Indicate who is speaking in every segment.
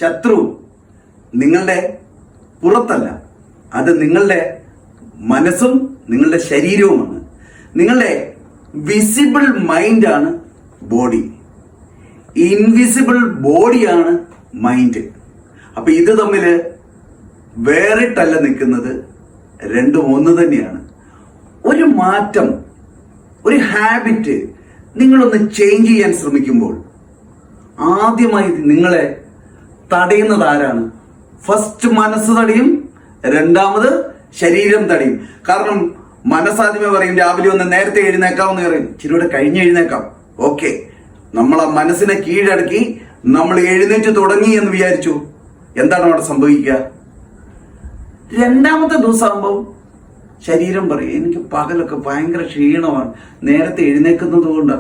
Speaker 1: ശത്രു നിങ്ങളുടെ പുറത്തല്ല, അത് നിങ്ങളുടെ മനസ്സും നിങ്ങളുടെ ശരീരവുമാണ്. നിങ്ങളുടെ വിസിബിൾ മൈൻഡാണ് ബോഡി, ഇൻവിസിബിൾ ബോഡിയാണ് മൈൻഡ്. അപ്പൊ ഇത് തമ്മിൽ വേറിട്ടല്ല നിൽക്കുന്നത്, രണ്ടും ഒന്ന് തന്നെയാണ്. ഒരു മാറ്റം, ഒരു ഹാബിറ്റ് നിങ്ങളൊന്ന് ചേഞ്ച് ചെയ്യാൻ ശ്രമിക്കുമ്പോൾ ആദ്യമായി നിങ്ങളെ തടയുന്നത് ആരാണ്? ഫസ്റ്റ് മനസ്സ് തടയും, രണ്ടാമത് ശരീരം തടയും. കാരണം മനസ്സാദ്യമേ പറയും രാവിലെ ഒന്ന് നേരത്തെ എഴുന്നേക്കാമെന്ന് പറയും, ഇച്ചിരിയുടെ കഴിഞ്ഞ് എഴുന്നേക്കാം. ഓക്കെ, നമ്മൾ ആ മനസ്സിനെ കീഴടക്കി നമ്മൾ എഴുന്നേറ്റ് തുടങ്ങി എന്ന് വിചാരിച്ചു. എന്താണ് അവിടെ സംഭവിക്കുക? രണ്ടാമത്തെ ദിവസമാകുമ്പോൾ ശരീരം പറയും എനിക്ക് പകലൊക്കെ ഭയങ്കര ക്ഷീണമാണ്, നേരത്തെ എഴുന്നേക്കുന്നത് കൊണ്ട്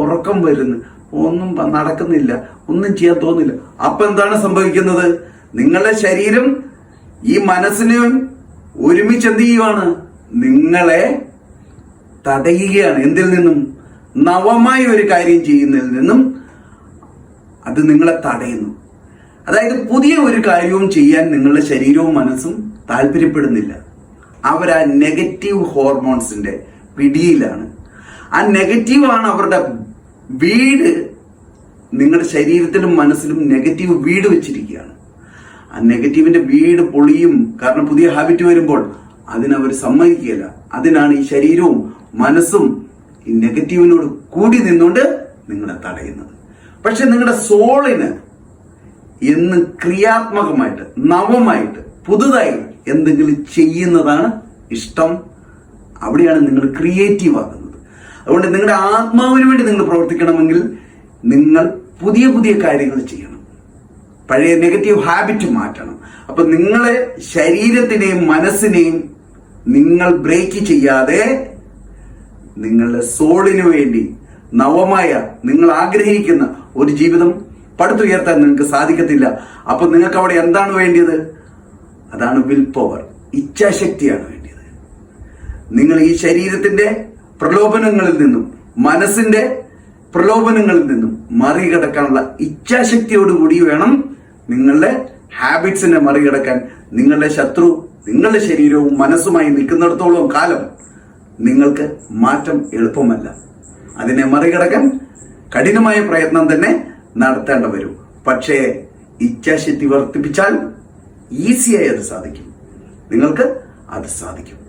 Speaker 1: ഉറക്കം വരുന്നു, ഒന്നും നടക്കുന്നില്ല, ഒന്നും ചെയ്യാൻ തോന്നില്ല. അപ്പൊ എന്താണ് സംഭവിക്കുന്നത്? നിങ്ങളുടെ ശരീരം ഈ മനസ്സിനെ ഒരുമിച്ച് എന്ത് ചെയ്യുവാണ്? നിങ്ങളെ തടയുകയാണ്. എന്തിൽ നിന്നും? നവമായ ഒരു കാര്യം ചെയ്യുന്നതിൽ നിന്നും അത് നിങ്ങളെ തടയുന്നു. അതായത് പുതിയ ഒരു കാര്യവും ചെയ്യാൻ നിങ്ങളുടെ ശരീരവും മനസ്സും താല്പര്യപ്പെടുന്നില്ല. അവർ ആ നെഗറ്റീവ് ഹോർമോൺസിന്റെ പിടിയിലാണ്. ആ നെഗറ്റീവാണ് അവരുടെ വീട്. നിങ്ങളുടെ ശരീരത്തിലും മനസ്സിലും നെഗറ്റീവ് വീട് വെച്ചിരിക്കുകയാണ്. ആ നെഗറ്റീവിന്റെ വീട് പൊളിയും. കാരണം പുതിയ ഹാബിറ്റ് വരുമ്പോൾ അതിനവർ സമ്മതിക്കുകയില്ല. അതിനാണ് ഈ ശരീരവും മനസ്സും ഈ നെഗറ്റീവിനോട് കൂടി നിന്നുകൊണ്ട് നിങ്ങളെ തടയുന്നത്. പക്ഷെ നിങ്ങളുടെ സോളിന് എന്ന് ക്രിയാത്മകമായിട്ട്, നവമായിട്ട്, പുതുതായി എന്തെങ്കിലും ചെയ്യുന്നതാണ് ഇഷ്ടം. അവിടെയാണ് നിങ്ങൾ ക്രിയേറ്റീവ് ആകുന്നത്. അതുകൊണ്ട് നിങ്ങളുടെ ആത്മാവിന് വേണ്ടി നിങ്ങൾ പ്രവർത്തിക്കണമെങ്കിൽ നിങ്ങൾ പുതിയ പുതിയ കാര്യങ്ങൾ ചെയ്യണം. പഴയ നെഗറ്റീവ് ഹാബിറ്റ് മാറ്റണം. അപ്പൊ നിങ്ങളെ ശരീരത്തിനെയും മനസ്സിനെയും നിങ്ങൾ ബ്രേക്ക് ചെയ്യാതെ നിങ്ങളുടെ സോളിന് വേണ്ടി നവമായ നിങ്ങൾ ആഗ്രഹിക്കുന്ന ഒരു ജീവിതം പടുത്തുയർത്താൻ നിങ്ങൾക്ക് സാധിക്കത്തില്ല. അപ്പൊ നിങ്ങൾക്ക് അവിടെ എന്താണ് വേണ്ടിയത്? അതാണ് വിൽ പവർ, ഇച്ഛാശക്തിയാണ് വേണ്ടിയത്. നിങ്ങൾ ഈ ശരീരത്തിന്റെ പ്രലോഭനങ്ങളിൽ നിന്നും മനസ്സിന്റെ പ്രലോഭനങ്ങളിൽ നിന്നും മറികടക്കാനുള്ള ഇച്ഛാശക്തിയോടുകൂടി വേണം നിങ്ങളുടെ ഹാബിറ്റ്സിനെ മറികടക്കാൻ. നിങ്ങളുടെ ശത്രു നിങ്ങളുടെ ശരീരവും മനസ്സുമായി നിൽക്കുന്നിടത്തോളം കാലം നിങ്ങൾക്ക് മാറ്റം എളുപ്പമല്ല. അതിനെ മറികടക്കാൻ കഠിനമായ പ്രയത്നം തന്നെ നടത്തേണ്ട വരും. പക്ഷേ ഇച്ഛാശക്തി വർദ്ധിപ്പിച്ചാൽ ഈസിയായി അത് സാധിക്കും. നിങ്ങൾക്ക് അത് സാധിക്കും.